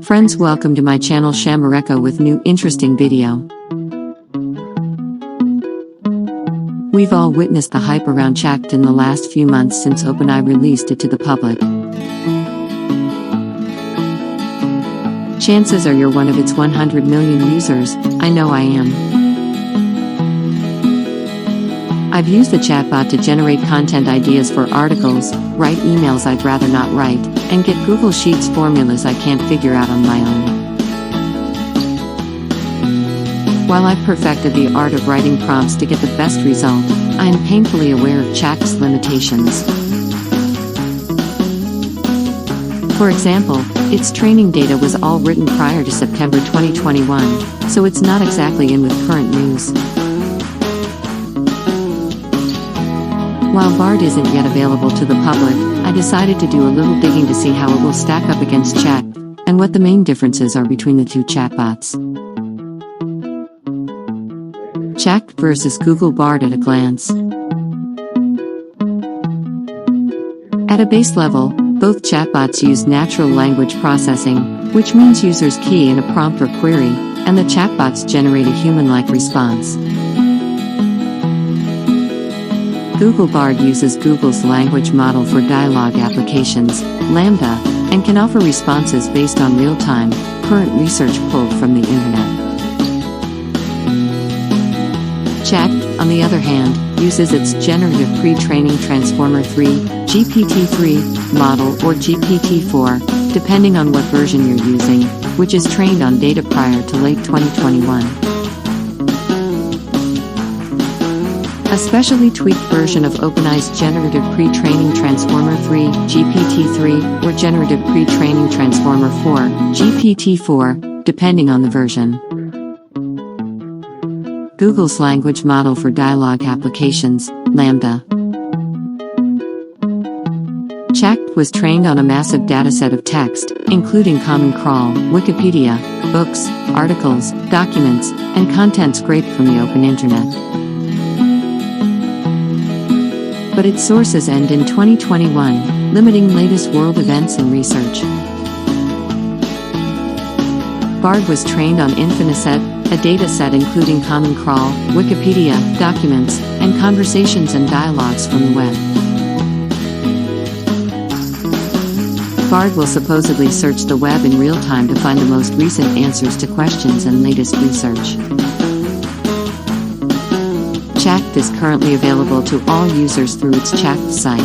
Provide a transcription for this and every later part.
Friends, welcome to my channel Shamareko with new interesting video. We've all witnessed the hype around Chatgpt in the last few months since OpenAI released it to the public. Chances are you're one of its 100 million users. I know I am. I've used the chatbot to generate content ideas for articles, write emails I'd rather not write, and get Google Sheets formulas I can't figure out on my own. While I've perfected the art of writing prompts to get the best result, I am painfully aware of Chatgpt's limitations. For example, its training data was all written prior to September 2021, so it's not exactly in with current news. While BARD isn't yet available to the public, I decided to do a little digging to see how it will stack up against Chatgpt, and what the main differences are between the two chatbots. Chatgpt versus Google BARD at a glance. At a base level, both chatbots use natural language processing, which means users key in a prompt or query, and the chatbots generate a human-like response. Google BARD uses Google's language model for dialogue applications, Lambda, and can offer responses based on real-time, current research pulled from the internet. Chatgpt, on the other hand, uses its Generative Pre-training Transformer 3, GPT-3, model or GPT-4, depending on what version you're using, which is trained on data prior to late 2021. A specially tweaked version of OpenAI's Generative Pre-training Transformer 3, GPT-3, or Generative Pre-training Transformer 4, GPT-4, depending on the version. Google's language model for dialogue applications, Lambda. Chatgpt was trained on a massive dataset of text, including Common Crawl, Wikipedia, books, articles, documents, and content scraped from the open internet. But its sources end in 2021, limiting latest world events and research. BARD was trained on Infiniset, a dataset including Common Crawl, Wikipedia, documents, and conversations and dialogues from the web. BARD will supposedly search the web in real time to find the most recent answers to questions and latest research. Chatgpt is currently available to all users through its Chatgpt site.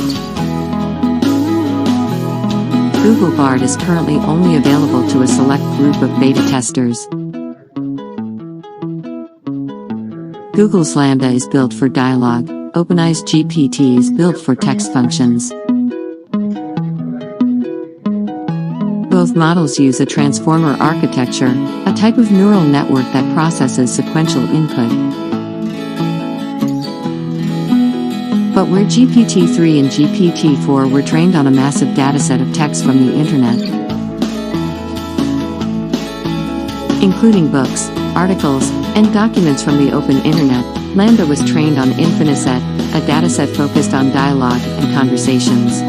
Google BARD is currently only available to a select group of beta testers. Google's Lambda is built for dialogue, OpenAI's GPT is built for text functions. Both models use a transformer architecture, a type of neural network that processes sequential input. But where GPT-3 and GPT-4 were trained on a massive dataset of text from the internet, including books, articles, and documents from the open internet, Lambda was trained on Infiniset, a dataset focused on dialogue and conversations.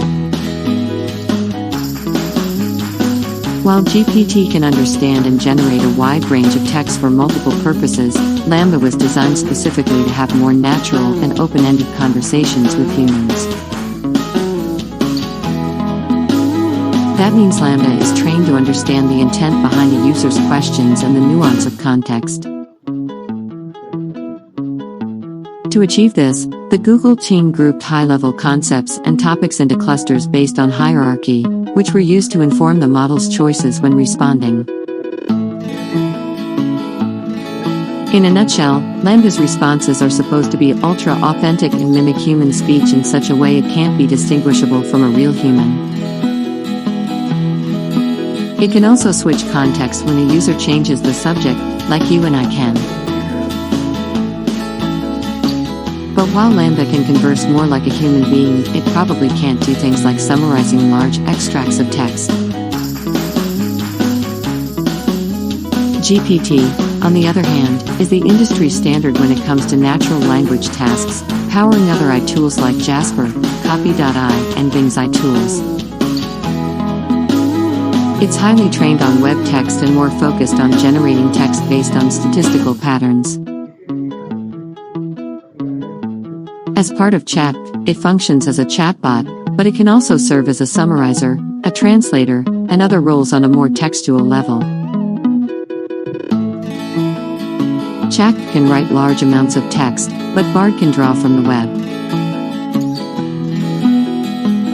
While GPT can understand and generate a wide range of text for multiple purposes, Lambda was designed specifically to have more natural and open-ended conversations with humans. That means Lambda is trained to understand the intent behind a user's questions and the nuance of context. To achieve this, the Google team grouped high-level concepts and topics into clusters based on hierarchy, which were used to inform the model's choices when responding. In a nutshell, Lambda's responses are supposed to be ultra-authentic and mimic human speech in such a way it can't be distinguishable from a real human. It can also switch context when a user changes the subject, like you and I can. But while Lambda can converse more like a human being, it probably can't do things like summarizing large extracts of text. GPT, on the other hand, is the industry standard when it comes to natural language tasks, powering other AI tools like Jasper, Copy.ai, and Bing's AI tools. It's highly trained on web text and more focused on generating text based on statistical patterns. As part of Chat, it functions as a chatbot, but it can also serve as a summarizer, a translator, and other roles on a more textual level. Chat can write large amounts of text, but BARD can draw from the web.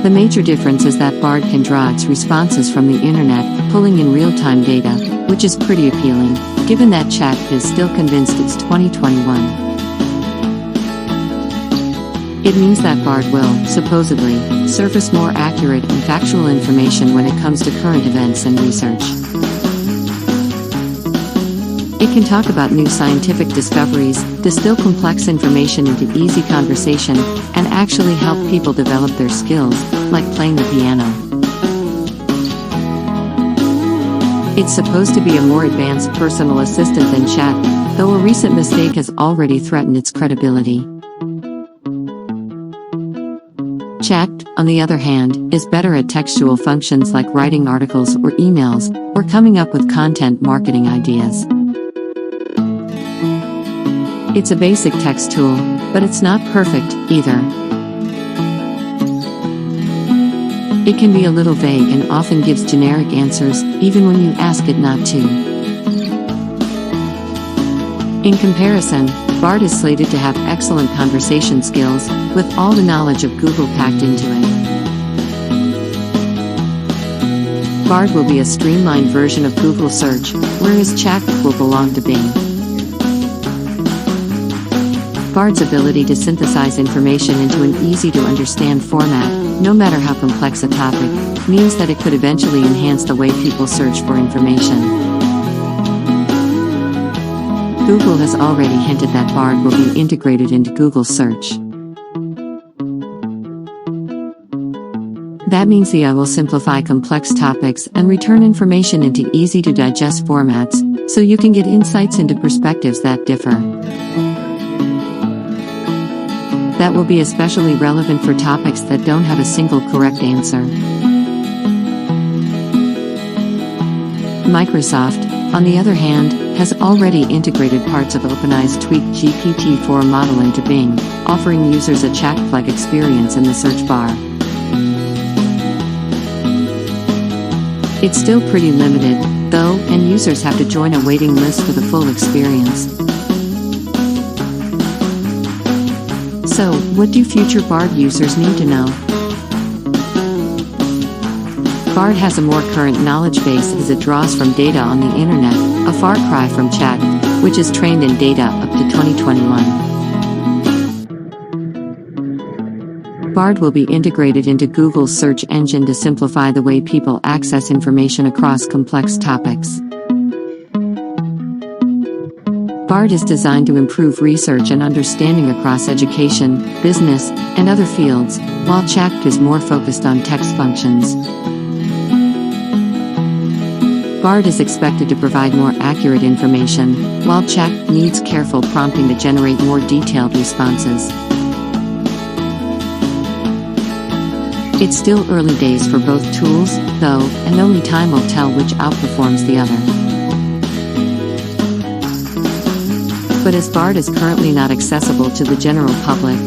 The major difference is that BARD can draw its responses from the internet, pulling in real-time data, which is pretty appealing, given that Chat is still convinced it's 2021. It means that BARD will, supposedly, surface more accurate and factual information when it comes to current events and research. It can talk about new scientific discoveries, distill complex information into easy conversation, and actually help people develop their skills, like playing the piano. It's supposed to be a more advanced personal assistant than Chat, though a recent mistake has already threatened its credibility. Chat, on the other hand, is better at textual functions like writing articles or emails, or coming up with content marketing ideas. It's a basic text tool, but it's not perfect, either. It can be a little vague and often gives generic answers, even when you ask it not to. In comparison, BARD is slated to have excellent conversation skills, with all the knowledge of Google packed into it. BARD will be a streamlined version of Google Search, whereas Chat will belong to Bing. BARD's ability to synthesize information into an easy-to-understand format, no matter how complex a topic, means that it could eventually enhance the way people search for information. Google has already hinted that BARD will be integrated into Google Search. That means the AI will simplify complex topics and return information into easy-to-digest formats, so you can get insights into perspectives that differ. That will be especially relevant for topics that don't have a single correct answer. Microsoft, on the other hand, has already integrated parts of OpenAI's tweaked GPT-4 model into Bing, offering users a chat-like experience in the search bar. It's still pretty limited, though, and users have to join a waiting list for the full experience. So, what do future BARD users need to know? BARD has a more current knowledge base as it draws from data on the internet, a far cry from Chat, which is trained in data up to 2021. BARD will be integrated into Google's search engine to simplify the way people access information across complex topics. BARD is designed to improve research and understanding across education, business, and other fields, while Chat is more focused on text functions. BARD is expected to provide more accurate information, while Chat needs careful prompting to generate more detailed responses. It's still early days for both tools, though, and only time will tell which outperforms the other. But as BARD is currently not accessible to the general public,